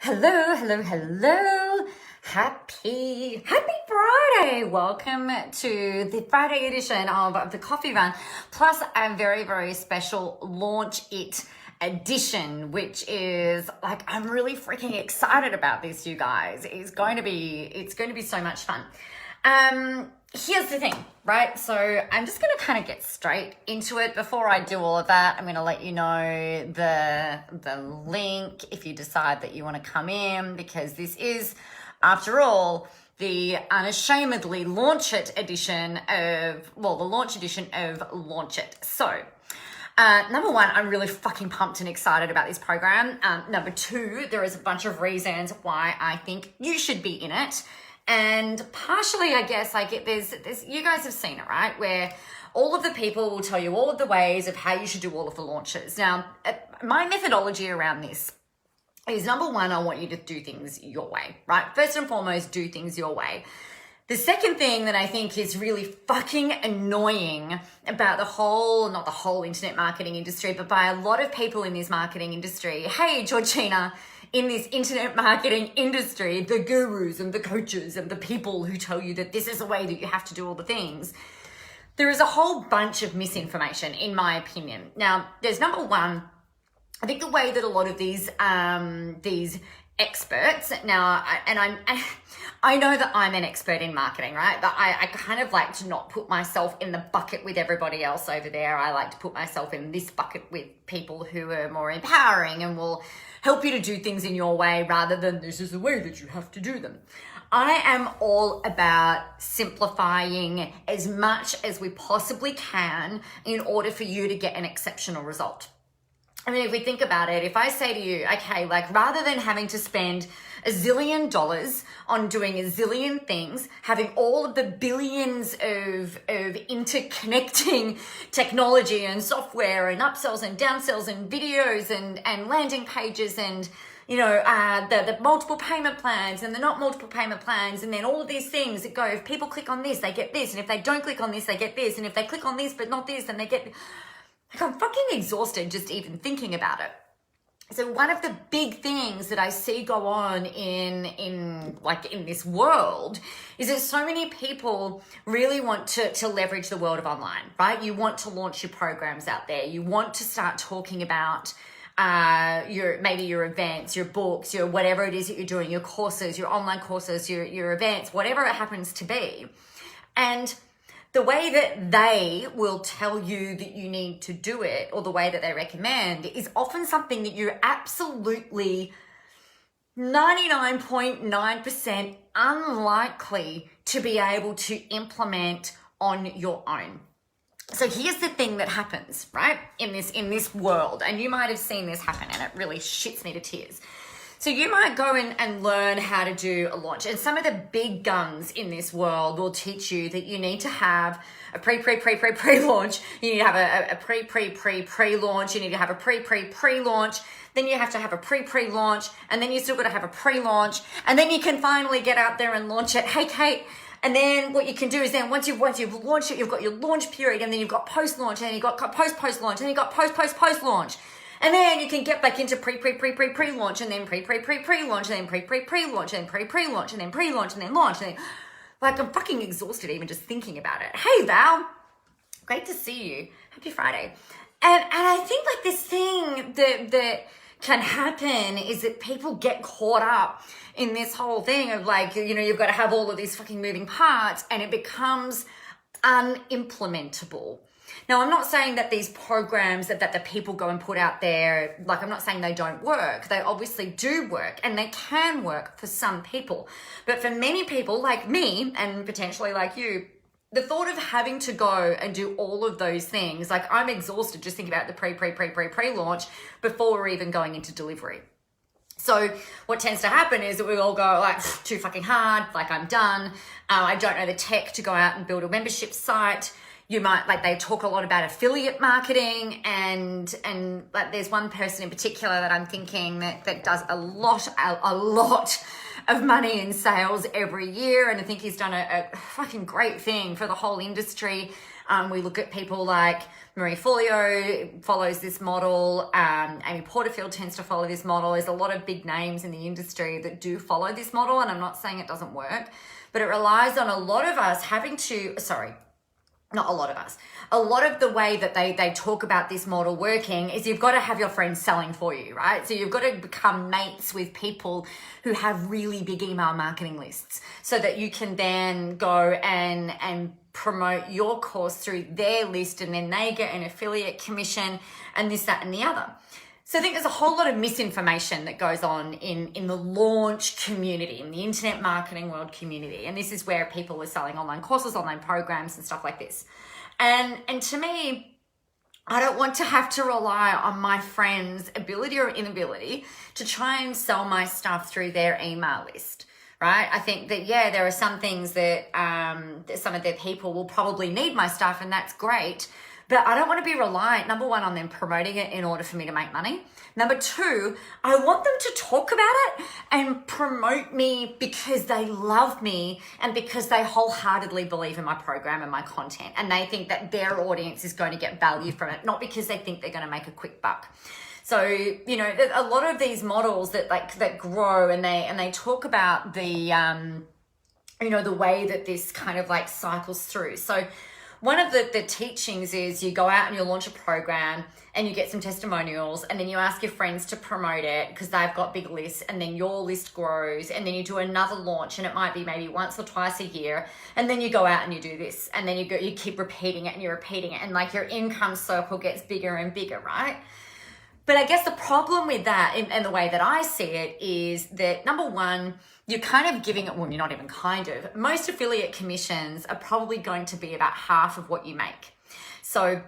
Hello, hello, hello. Happy Friday. Welcome to the Friday edition of the Coffee Run, plus a very, very special Launch It edition, which is like, I'm really freaking excited about this, you guys. It's going to be so much fun. Here's the thing, right? So I'm just going to kind of get straight into it. Before I do all of that, I'm going to let you know the link if you decide that you want to come in, because this is, after all, the unashamedly Launch It edition of, well, the launch edition of Launch It. So number one, I'm really fucking pumped and excited about this program. Number two, there is a bunch of reasons why I think you should be in it. And partially, I guess, like there's, you guys have seen it, right? Where all of the people will tell you all of the ways of how you should do all of the launches. Now, my methodology around this is, number one, I want you to do things your way, right? First and foremost, do things your way. The second thing that I think is really fucking annoying about not the whole internet marketing industry, but by a lot of people in this marketing industry, hey, Georgina, in this internet marketing industry, the gurus and the coaches and the people who tell you that this is the way that you have to do all the things, there is a whole bunch of misinformation, in my opinion. Now, there's number one, I think the way that a lot of these experts now, I know that I'm an expert in marketing, right? But I kind of like to not put myself in the bucket with everybody else over there. I like to put myself in this bucket with people who are more empowering and will help you to do things in your way rather than this is the way that you have to do them. I am all about simplifying as much as we possibly can in order for you to get an exceptional result. I mean, if we think about it, if I say to you, okay, like rather than having to spend $1 zillion on doing a zillion things, having all of the billions of interconnecting technology and software and upsells and downsells and videos and landing pages and, you know, the multiple payment plans and the not multiple payment plans, and then all of these things that go, if people click on this, they get this, and if they don't click on this, they get this, and if they click on this but not this, then they get... Like, I'm fucking exhausted just even thinking about it. So one of the big things that I see go on in this world is that so many people really want to leverage the world of online, right? You want to launch your programs out there. You want to start talking about your events, your books, your whatever it is that you're doing, your courses, your online courses, your events, whatever it happens to be. And the way that they will tell you that you need to do it, or the way that they recommend, is often something that you're absolutely 99.9% unlikely to be able to implement on your own. So here's the thing that happens, right, in this world, and you might have seen this happen, and it really shits me to tears. So you might go in and learn how to do a launch. And some of the big guns in this world will teach you that you need to have a pre-launch. You need to have a pre-launch. You need to have a pre-launch. Then you have to have a pre-launch. And then you still got to have a pre-launch. And then you can finally get out there and launch it. Hey, Kate. And then what you can do is then once you've launched it, you've got your launch period. And then you've got post-launch. And then you've got post-launch. And then you've got post-launch. And then you can get back into pre-launch, and then pre-launch, and then pre-launch, and then pre-launch, and then pre-launch, and then launch. And then, like, I'm fucking exhausted even just thinking about it. Hey, Val. Great to see you. Happy Friday. And I think, like, this thing that can happen is that people get caught up in this whole thing of, like, you know, you've got to have all of these fucking moving parts, and it becomes unimplementable. Now, I'm not saying that these programs that the people go and put out there, like, I'm not saying they don't work. They obviously do work, and they can work for some people. But for many people like me, and potentially like you, the thought of having to go and do all of those things, like, I'm exhausted just thinking about the pre-launch before we're even going into delivery. So what tends to happen is that we all go, like, too fucking hard, like, I'm done. I don't know the tech to go out and build a membership site. You might, like, they talk a lot about affiliate marketing, and like, there's one person in particular that I'm thinking that does a lot of money in sales every year, and I think he's done a fucking great thing for the whole industry. We look at people like Marie Forleo follows this model. Amy Porterfield tends to follow this model. There's a lot of big names in the industry that do follow this model, and I'm not saying it doesn't work, but it relies on a lot of us having to, not a lot of us. A lot of the way that they talk about this model working is you've got to have your friends selling for you, right? So you've got to become mates with people who have really big email marketing lists so that you can then go and promote your course through their list, and then they get an affiliate commission and this, that, and the other. So I think there's a whole lot of misinformation that goes on in the launch community, in the internet marketing world community. And this is where people are selling online courses, online programs and stuff like this. And to me, I don't want to have to rely on my friends' ability or inability to try and sell my stuff through their email list, right? I think that, yeah, there are some things that some of their people will probably need my stuff, and that's great. But I don't want to be reliant, number one, on them promoting it in order for me to make money. Number two, I want them to talk about it and promote me because they love me and because they wholeheartedly believe in my program and my content. And they think that their audience is going to get value from it, not because they think they're going to make a quick buck. So, you know, a lot of these models that grow and they talk about the, you know, the way that this kind of like cycles through. So one of the teachings is you go out and you launch a program and you get some testimonials, and then you ask your friends to promote it because they've got big lists, and then your list grows, and then you do another launch, and it might be maybe once or twice a year, and then you go out and you do this, and then you keep repeating it and you're repeating it, and like your income circle gets bigger and bigger, right? But I guess the problem with that, and the way that I see it, is that number one, you're kind of giving it, well, you're not even kind of, most affiliate commissions are probably going to be about half of what you make. So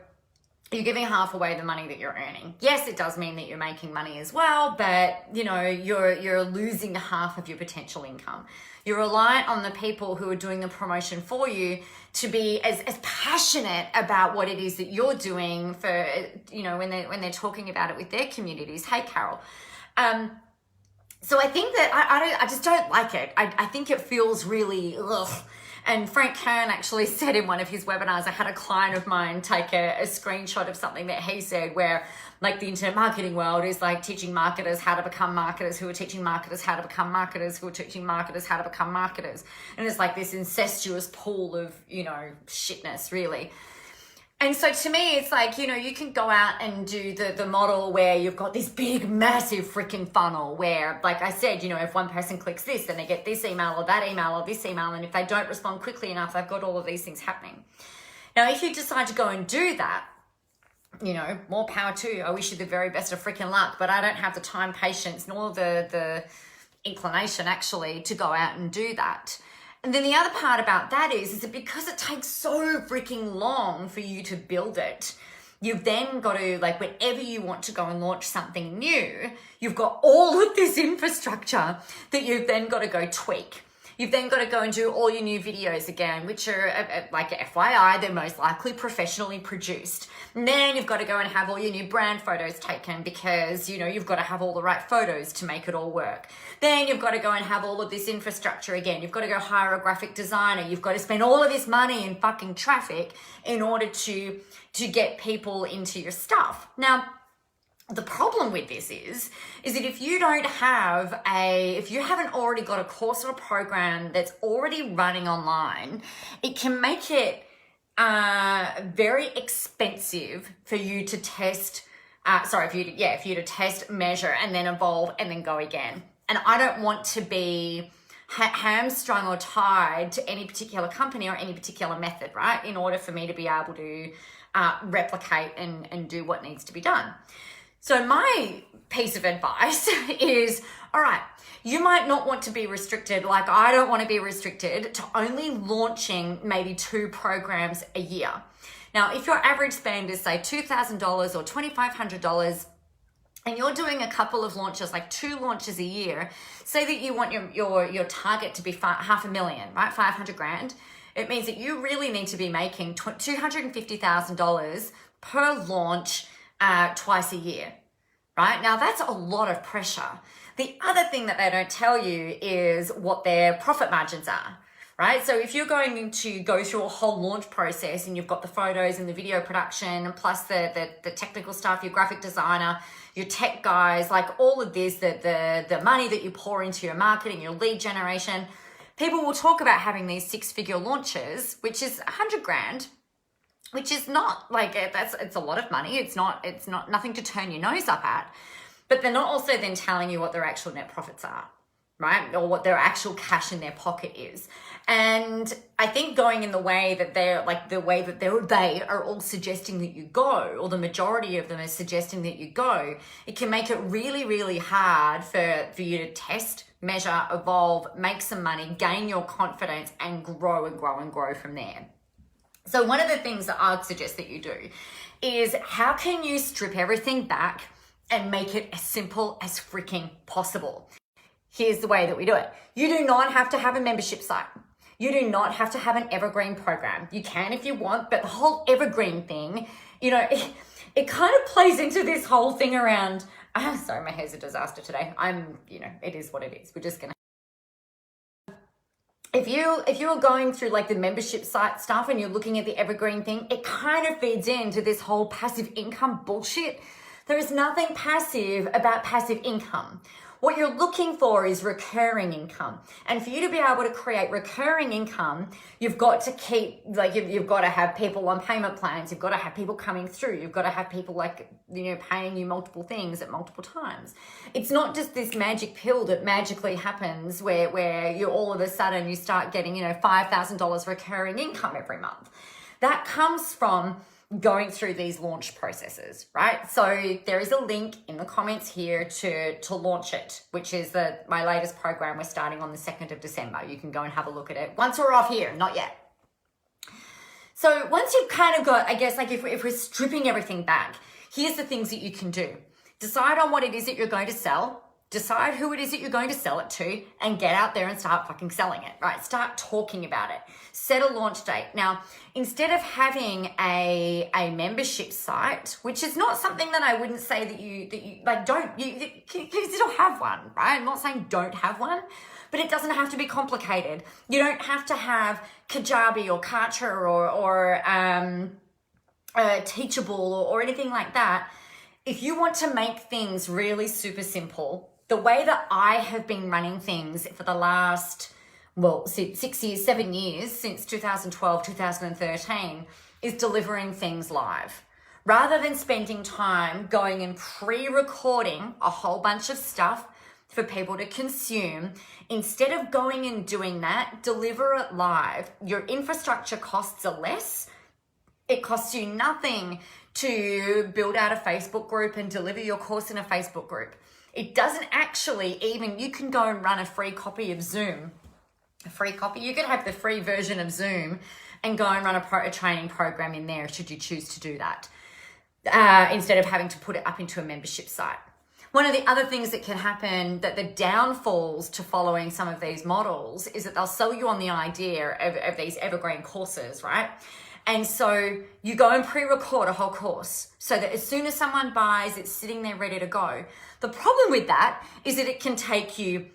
you're giving half away the money that you're earning. Yes, it does mean that you're making money as well, but you know, you're losing half of your potential income. You're reliant on the people who are doing the promotion for you to be as passionate about what it is that you're doing for, you know, when they're talking about it with their communities. Hey, Carol. So I think that I just don't like it. I think it feels really, ugh. And Frank Kern actually said in one of his webinars, I had a client of mine take a screenshot of something that he said where like the internet marketing world is like teaching marketers how to become marketers who are teaching marketers how to become marketers who are teaching marketers how to become marketers. And it's like this incestuous pool of, you know, shitness really. And so to me, it's like, you know, you can go out and do the model where you've got this big, massive freaking funnel where, like I said, you know, if one person clicks this, then they get this email or that email or this email. And if they don't respond quickly enough, they've got all of these things happening. Now, if you decide to go and do that, you know, more power to you. I wish you the very best of freaking luck, but I don't have the time, patience, nor the inclination actually to go out and do that. And then the other part about that is that because it takes so freaking long for you to build it, you've then got to, like, whenever you want to go and launch something new, you've got all of this infrastructure that you've then got to go tweak. You've then got to go and do all your new videos again, which are, like FYI, they're most likely professionally produced. And then you've got to go and have all your new brand photos taken because, you know, you've got to have all the right photos to make it all work. Then you've got to go and have all of this infrastructure again. You've got to go hire a graphic designer. You've got to spend all of this money in fucking traffic in order to get people into your stuff. Now, the problem with this is that if you haven't already got a course or a program that's already running online, it can make it very expensive for you to test, for you to test, measure, and then evolve and then go again. And I don't want to be hamstrung or tied to any particular company or any particular method, right? In order for me to be able to replicate and do what needs to be done. So my piece of advice is, all right, you might not want to be restricted, like I don't want to be restricted to only launching maybe 2 programs a year. Now, if your average spend is say $2,000 or $2,500, and you're doing a couple of launches, like 2 launches a year, say that you want your target to be $500,000, right? 500 grand. It means that you really need to be making $250,000 per launch twice a year, right? Now that's a lot of pressure. The other thing that they don't tell you is what their profit margins are, right? So if you're going to go through a whole launch process and you've got the photos and the video production, plus the technical stuff, your graphic designer, your tech guys, like all of this, the money that you pour into your marketing, your lead generation, people will talk about having these 6-figure launches, which is 100 grand, which is not like, it's a lot of money. It's not nothing to turn your nose up at, but they're not also then telling you what their actual net profits are, right? Or what their actual cash in their pocket is. And I think going in the way that they are all suggesting that you go, or the majority of them are suggesting that you go, it can make it really, really hard for you to test, measure, evolve, make some money, gain your confidence, and grow and grow and grow from there. So one of the things that I'd suggest that you do is, how can you strip everything back and make it as simple as freaking possible? Here's the way that we do it. You do not have to have a membership site. You do not have to have an evergreen program. You can if you want, but the whole evergreen thing, it kind of plays into this whole thing around, sorry, my hair's a disaster today. It is what it is. We're just going to. If you're going through like the membership site stuff and you're looking at the evergreen thing, it kind of feeds into this whole passive income bullshit. There is nothing passive about passive income. What you're looking for is recurring income. And for you to be able to create recurring income, you've got to keep, you've got to have people on payment plans. You've got to have people coming through. You've got to have people paying you multiple things at multiple times. It's not just this magic pill that magically happens where you all of a sudden you start getting, $5,000 recurring income every month. That comes from going through these launch processes, right? So there is a link in the comments here to launch it, which is my latest program. We're starting on the 2nd of December. You can go and have a look at it once we're off here, not yet. So once you've kind of got, I guess, like if we're stripping everything back, here's the things that you can do. Decide on what it is that you're going to sell. Decide who it is that you're going to sell it to, and get out there and start fucking selling it, right? Start talking about it. Set a launch date. Now, instead of having a membership site, which is not something that I wouldn't say that you can still have one, right? I'm not saying don't have one, but it doesn't have to be complicated. You don't have to have Kajabi or Kartra or Teachable or anything like that. If you want to make things really super simple, the way that I have been running things for the last, 7 years, since 2012, 2013, is delivering things live. Rather than spending time going and pre-recording a whole bunch of stuff for people to consume, instead of going and doing that, deliver it live. Your infrastructure costs are less. It costs you nothing to build out a Facebook group and deliver your course in a Facebook group. It doesn't actually you can go and run a free copy of Zoom. You could have the free version of Zoom and go and run a training program in there should you choose to do that, instead of having to put it up into a membership site. One of the other things that can happen, that the downfalls to following some of these models, is that they'll sell you on the idea of these evergreen courses, right? And so you go and pre-record a whole course so that as soon as someone buys, it's sitting there ready to go. The problem with that is that it can take you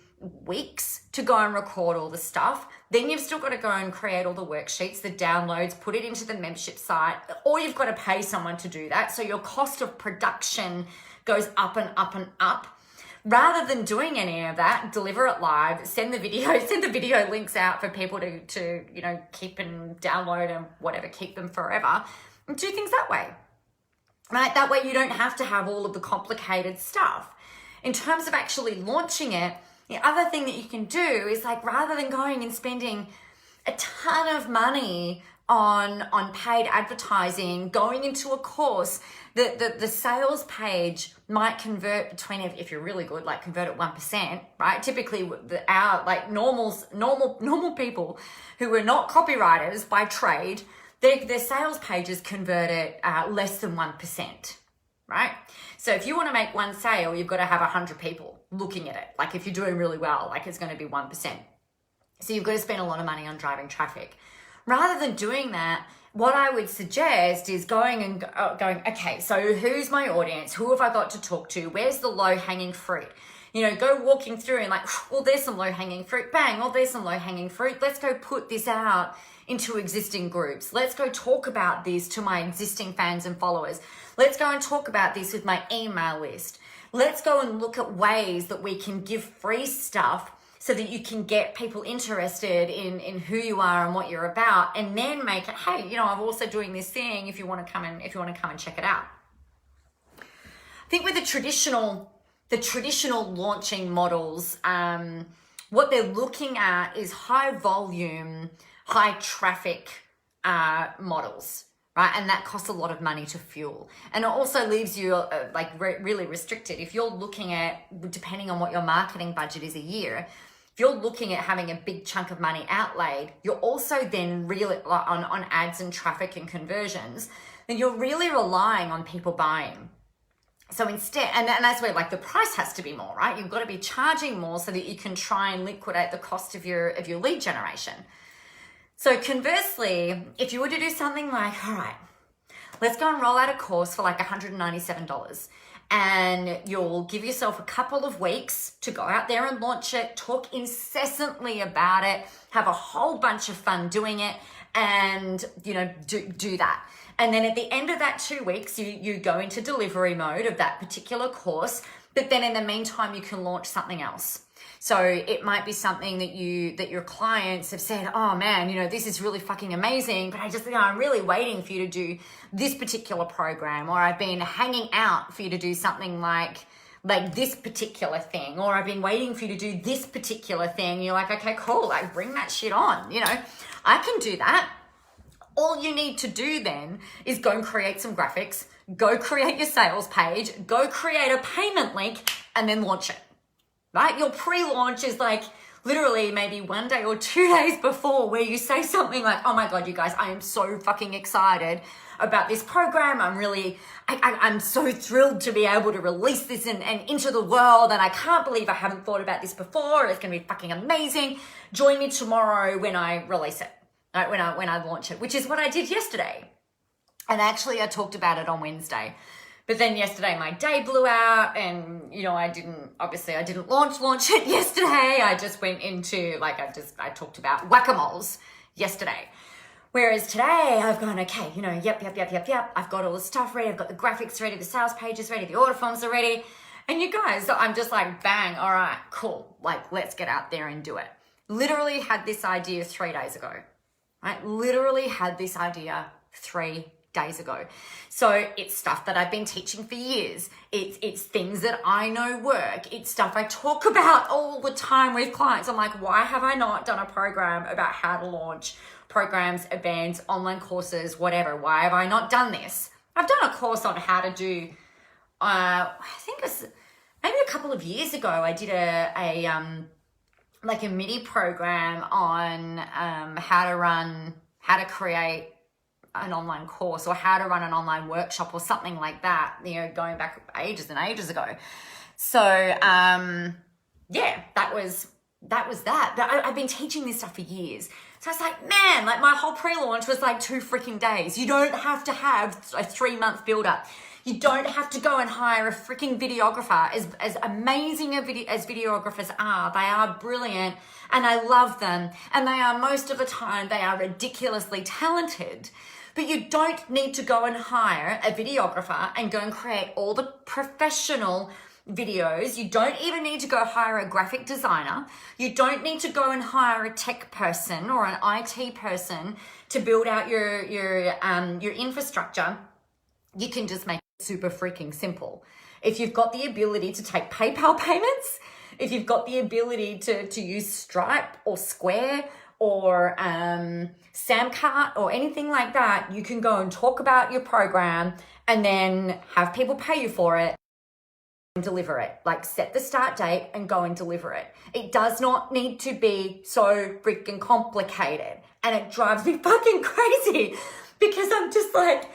weeks to go and record all the stuff. Then you've still got to go and create all the worksheets, the downloads, put it into the membership site, or you've got to pay someone to do that. So your cost of production goes up and up and up. Rather than doing any of that, deliver it live, send the video links out for people to keep and download and whatever, keep them forever, and do things that way, right? That way you don't have to have all of the complicated stuff. In terms of actually launching it, the other thing that you can do is, rather than going and spending a ton of money on paid advertising, going into a course, the sales page might convert between, if you're really good, convert at 1%, right? Typically normal people who are not copywriters by trade, their sales pages convert at less than 1%, right? So if you want to make one sale, you've got to have 100 people looking at it. If you're doing really well, it's going to be 1%. So you've got to spend a lot of money on driving traffic. Rather than doing that, what I would suggest is going, okay, so who's my audience? Who have I got to talk to? Where's the low-hanging fruit? Go walking through and like, well, there's some low-hanging fruit, bang, oh, there's some low-hanging fruit. Let's go put this out into existing groups. Let's go talk about this to my existing fans and followers. Let's go and talk about this with my email list. Let's go and look at ways that we can give free stuff so that you can get people interested in who you are and what you're about, and then make it, hey, I'm also doing this thing if you want to come and check it out. I think with the traditional launching models, what they're looking at is high volume, high traffic models, right? And that costs a lot of money to fuel. And it also leaves you really restricted. If you're looking at, depending on what your marketing budget is a year, if you're looking at having a big chunk of money outlaid, you're also then really on ads and traffic and conversions, then you're really relying on people buying. So instead, and that's where like the price has to be more, right? You've got to be charging more so that you can try and liquidate the cost of your lead generation. So conversely, if you were to do something like, all right, let's go and roll out a course for like $197, and you'll give yourself a couple of weeks to go out there and launch it, talk incessantly about it, have a whole bunch of fun doing it, and do that. And then at the end of that 2 weeks, you go into delivery mode of that particular course, but then in the meantime, you can launch something else. So it might be something that your clients have said, oh man, this is really fucking amazing, but I'm really waiting for you to do this particular program, or I've been hanging out for you to do something like this particular thing, or I've been waiting for you to do this particular thing. You're like, okay, cool, like bring that shit on. I can do that. All you need to do then is go and create some graphics, go create your sales page, go create a payment link, and then launch it, right? Your pre-launch is like literally maybe 1 day or 2 days before, where you say something like, oh my God, you guys, I am so fucking excited about this program. I'm so thrilled to be able to release this and into the world. And I can't believe I haven't thought about this before. It's going to be fucking amazing. Join me tomorrow when I release it. Right, when I launch it, which is what I did yesterday. And actually I talked about it on Wednesday. But then yesterday my day blew out, and I didn't launch it yesterday. I just went into I talked about whack-a-moles yesterday. Whereas today I've gone, okay, yep. I've got all the stuff ready. I've got the graphics ready, the sales pages ready, the order forms are ready. And you guys, I'm just like, bang, all right, cool. Like, let's get out there and do it. Literally had this idea 3 days ago. I literally had this idea 3 days ago. So it's stuff that I've been teaching for years. It's things that I know work. It's stuff I talk about all the time with clients. I'm like, why have I not done a program about how to launch programs, events, online courses, whatever? Why have I not done this? I've done a course on how to do, I think it was maybe a couple of years ago, I did a mini program on how to create an online course, or how to run an online workshop, or something like that, going back ages and ages ago. So that was that. But I've been teaching this stuff for years. So it's like, man, like my whole pre-launch was like 2 freaking days. You don't have to have a 3-month build-up. You don't have to go and hire a freaking videographer. As amazing as videographers are, they are brilliant and I love them. And they are, most of the time, they are ridiculously talented. But you don't need to go and hire a videographer and go and create all the professional videos. You don't even need to go hire a graphic designer. You don't need to go and hire a tech person or an IT person to build out your infrastructure. You can just make it super freaking simple. If you've got the ability to take PayPal payments, if you've got the ability to use Stripe or Square or Samcart or anything like that, you can go and talk about your program and then have people pay you for it and deliver it. Like, set the start date and go and deliver it. It does not need to be so freaking complicated. And it drives me fucking crazy because I'm just like,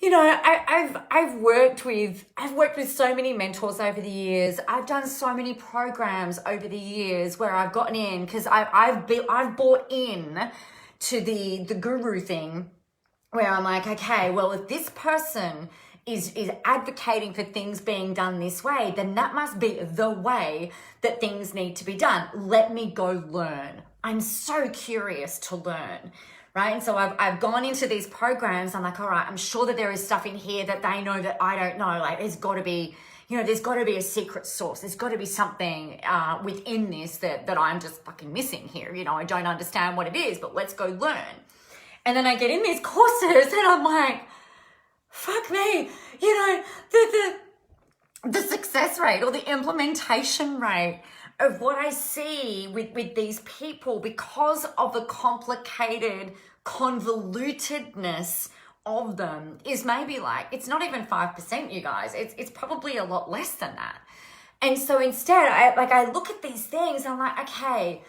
I've worked with so many mentors over the years. I've done so many programs over the years where I've gotten in because I've bought in to the guru thing, where I'm like, okay, well, if this person is advocating for things being done this way, then that must be the way that things need to be done. Let me go learn. I'm so curious to learn, right? And so I've gone into these programs. I'm like, all right, I'm sure that there is stuff in here that they know that I don't know. Like there's got to be, there's got to be a secret source. There's got to be something within this that I'm just fucking missing here. I don't understand what it is, but let's go learn. And then I get in these courses and I'm like, fuck me, the success rate or the implementation rate of what I see with these people, because of the complicated convolutedness of them, is maybe like, it's not even 5%, you guys. It's probably a lot less than that. And so instead, I look at these things and I'm like, okay,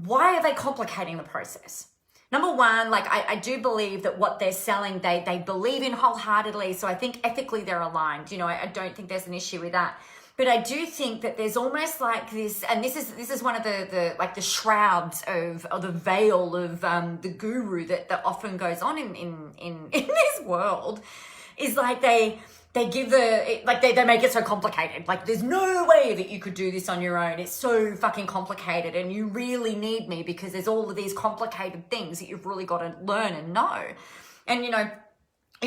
why are they complicating the process? Number one, I do believe that what they're selling, they believe in wholeheartedly. So I think ethically they're aligned. I don't think there's an issue with that. But I do think that there's almost like this, and this is one of the shrouds or the veil of the guru that often goes on in this world, is like they give they make it so complicated. Like there's no way that you could do this on your own. It's so fucking complicated and you really need me because there's all of these complicated things that you've really got to learn and know. And you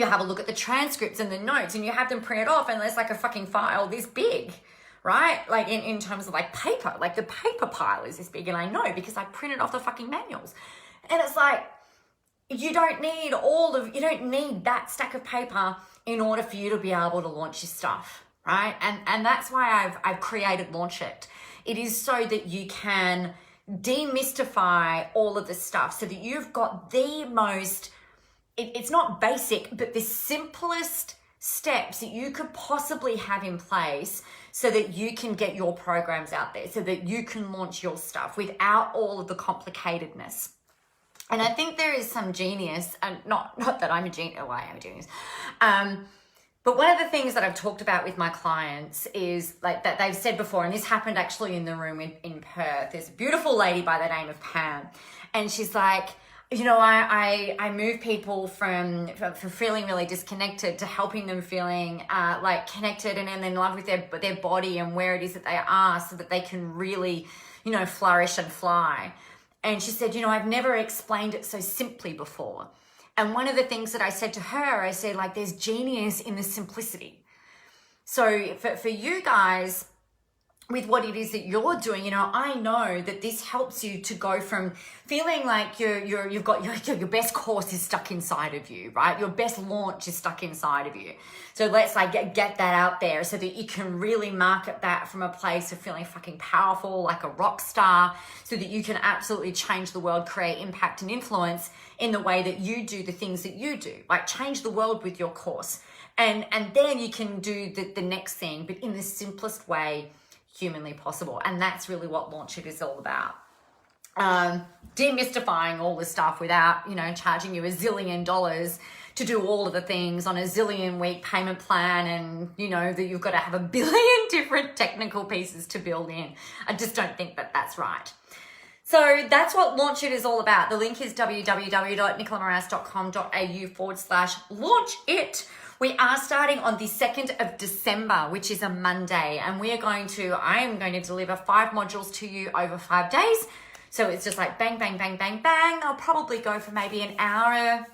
have a look at the transcripts and the notes and you have them printed off and there's like a fucking file this big, right? Like in terms of like paper, like the paper pile is this big, and I know because I printed off the fucking manuals. And it's like, you don't need that stack of paper in order for you to be able to launch your stuff, right? And that's why I've created Launch It. It is so that you can demystify all of the stuff so that you've got the most, it's not basic, but the simplest steps that you could possibly have in place so that you can get your programs out there, so that you can launch your stuff without all of the complicatedness. And I think there is some genius, and not that I'm a genius, well, I am a genius. But one of the things that I've talked about with my clients is like that they've said before, and this happened actually in the room in Perth. There's a beautiful lady by the name of Pam. And she's like, I move people from feeling really disconnected to helping them feeling like connected and in love with their body and where it is that they are, so that they can really, flourish and fly. And she said, I've never explained it so simply before. And one of the things that I said to her, I said, like, there's genius in the simplicity. So for you guys, with what it is that you're doing, I know that this helps you to go from feeling like you've got your best course is stuck inside of you, right? Your best launch is stuck inside of you. So let's get that out there so that you can really market that from a place of feeling fucking powerful, like a rock star, so that you can absolutely change the world, create impact and influence in the way that you do the things that you do, like change the world with your course. And then you can do the next thing, but in the simplest way humanly possible. And that's really what Launch It is all about. Demystifying all this stuff without, charging you $1 zillion to do all of the things on a zillion week payment plan, and, that you've got to have 1 billion different technical pieces to build in. I just don't think that that's right. So that's what Launch It is all about. The link is www.nicolamoras.com.au/launch it. We are starting on the 2nd of December, which is a Monday, and I am going to deliver 5 modules to you over 5 days. So it's just like bang, bang, bang, bang, bang. They'll probably go for maybe an hour,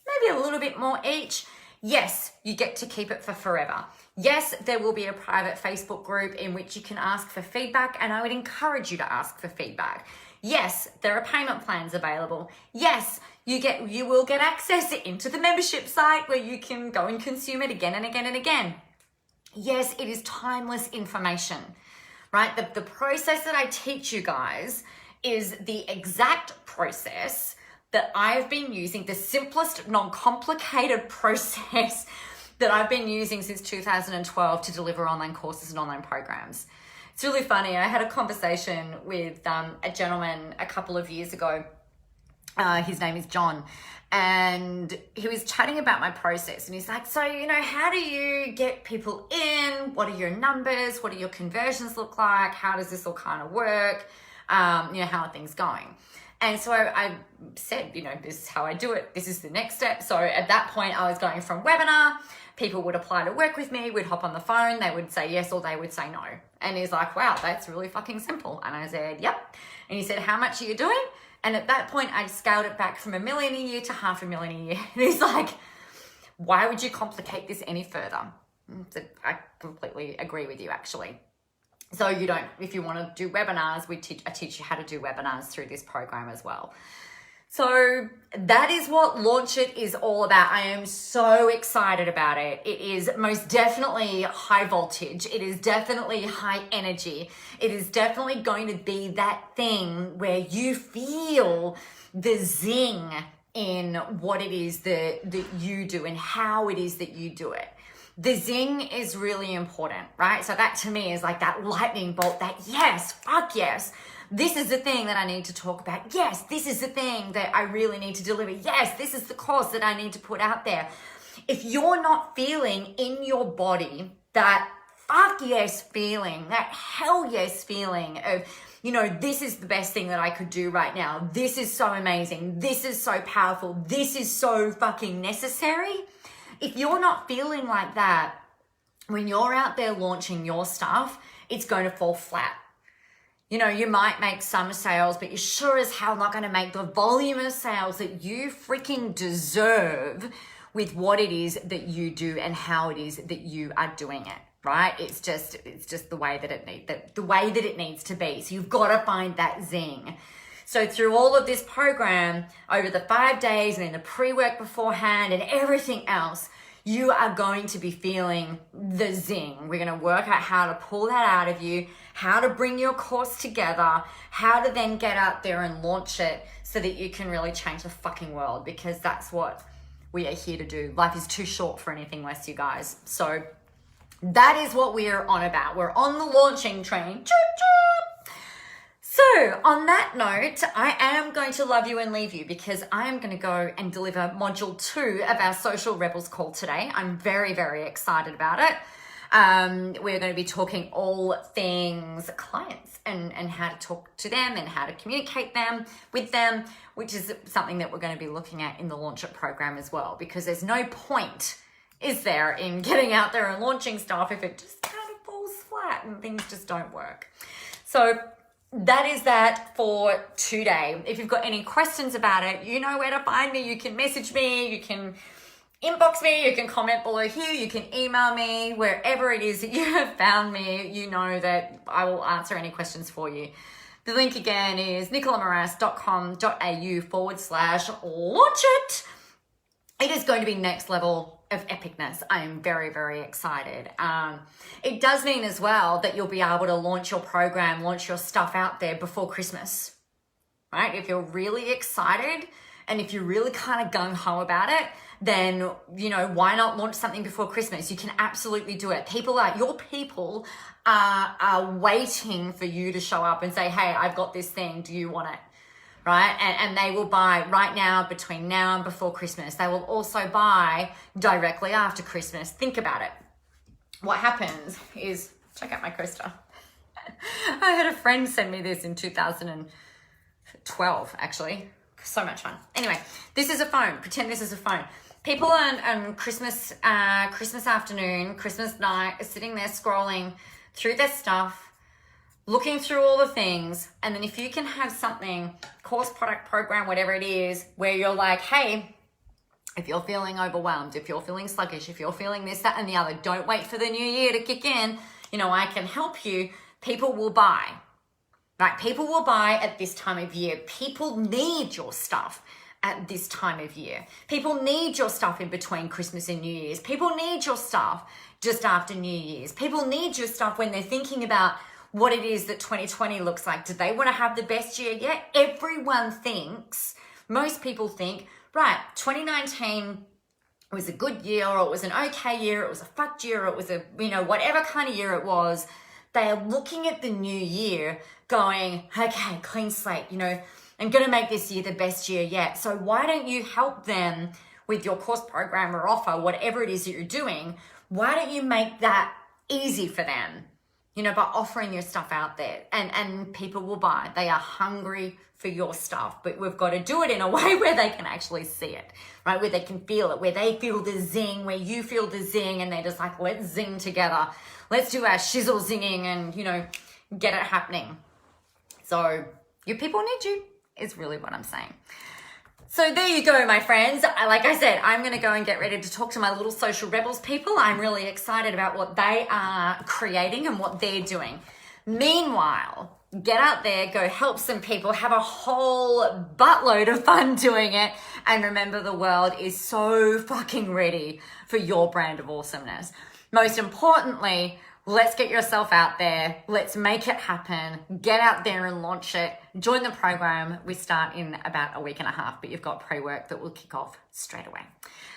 maybe a little bit more each. Yes, you get to keep it for forever. Yes, there will be a private Facebook group in which you can ask for feedback, and I would encourage you to ask for feedback. Yes, there are payment plans available. Yes, you will get access into the membership site where you can go and consume it again and again and again. Yes, it is timeless information, right? The process that I teach you guys is the exact process that I've been using, the simplest, non-complicated process that I've been using since 2012 to deliver online courses and online programs. It's really funny. I had a conversation with a gentleman a couple of years ago. His name is John, and he was chatting about my process, and he's like, so, how do you get people in? What are your numbers? What do your conversions look like? How does this all kind of work? How are things going? And so I said, this is how I do it. This is the next step. So at that point, I was going from webinar. People would apply to work with me. We'd hop on the phone. They would say yes or they would say no. And he's like, wow, that's really fucking simple. And I said, yep. And he said, how much are you doing? And at that point, I scaled it back from $1 million a year to $500,000 a year. And he's like, why would you complicate this any further? So I completely agree with you, actually. So if you want to do webinars, I teach you how to do webinars through this program as well. So that is what Launch It is all about. I am so excited about it. It is most definitely high voltage. It is definitely high energy. It is definitely going to be that thing where you feel the zing in what it is that you do and how it is that you do it. The zing is really important, right? So that to me is like that lightning bolt, that yes, fuck yes. This is the thing that I need to talk about. Yes, this is the thing that I really need to deliver. Yes, this is the course that I need to put out there. If you're not feeling in your body that fuck yes feeling, that hell yes feeling of, this is the best thing that I could do right now. This is so amazing. This is so powerful. This is so fucking necessary. If you're not feeling like that, when you're out there launching your stuff, it's going to fall flat. You might make some sales, but you're sure as hell not going to make the volume of sales that you freaking deserve with what it is that you do and how it is that you are doing it, right? It's just the way that it needs to be. So you've got to find that zing. So through all of this program, over the 5 days and in the pre-work beforehand and everything else, you are going to be feeling the zing. We're going to work out how to pull that out of you, how to bring your course together, how to then get out there and launch it so that you can really change the fucking world, because that's what we are here to do. Life is too short for anything less, you guys. So that is what we are on about. We're on the launching train. Choo choo. So on that note, I am going to love you and leave you, because I am going to go and deliver module 2 of our Social Rebels call today. I'm very, very excited about it. We're going to be talking all things clients and how to talk to them and how to communicate with them, which is something that we're going to be looking at in the Launch It program as well, because there's no point, is there, in getting out there and launching stuff if it just kind of falls flat and things just don't work. So that is that for today. If you've got any questions about it, you know where to find me. You can message me, you can inbox me, you can comment below here, you can email me, wherever it is that you have found me, you know that I will answer any questions for you. The link again is nicolamoras.com.au/launch it. It is going to be next level of epicness. I am very, very excited. It does mean as well that you'll be able to launch your program, launch your stuff out there before Christmas, right? If you're really excited and if you're really kind of gung-ho about it, then, why not launch something before Christmas? You can absolutely do it. Your people are waiting for you to show up and say, hey, I've got this thing. Do you want it? Right? And they will buy right now, between now and before Christmas. They will also buy directly after Christmas. Think about it. What happens is, check out my coaster. I had a friend send me this in 2012, actually. So much fun. Anyway, this is a phone. Pretend this is a phone. People on Christmas afternoon, Christmas night, are sitting there scrolling through their stuff, looking through all the things, and then if you can have something, course, product, program, whatever it is, where you're like, hey, if you're feeling overwhelmed, if you're feeling sluggish, if you're feeling this, that, and the other, don't wait for the new year to kick in. I can help you. People will buy, right? People will buy at this time of year. People need your stuff at this time of year. People need your stuff in between Christmas and New Year's. People need your stuff just after New Year's. People need your stuff when they're thinking about what it is that 2020 looks like. Do they want to have the best year yet? Everyone thinks, most people think, right, 2019 was a good year, or it was an okay year, it was a fucked year, it was a, whatever kind of year it was. They are looking at the new year going, okay, clean slate, I'm going to make this year the best year yet. So why don't you help them with your course, program, or offer, whatever it is that you're doing? Why don't you make that easy for them? by offering your stuff out there, and people will buy. They are hungry for your stuff, but we've got to do it in a way where they can actually see it, right? Where they can feel it, where they feel the zing, where you feel the zing, and they're just like, let's zing together. Let's do our shizzle zinging and, get it happening. So your people need you is really what I'm saying. So there you go, my friends. Like I said, I'm going to go and get ready to talk to my little social rebels people. I'm really excited about what they are creating and what they're doing. Meanwhile, get out there, go help some people, have a whole buttload of fun doing it. And remember, the world is so fucking ready for your brand of awesomeness. Most importantly, let's get yourself out there. Let's make it happen. Get out there and launch it. Join the program. We start in about a week and a half, but you've got pre-work that will kick off straight away.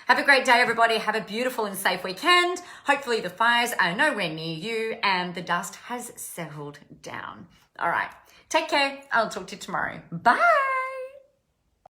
Have a great day, everybody. Have a beautiful and safe weekend. Hopefully the fires are nowhere near you and the dust has settled down. All right. Take care. I'll talk to you tomorrow. Bye.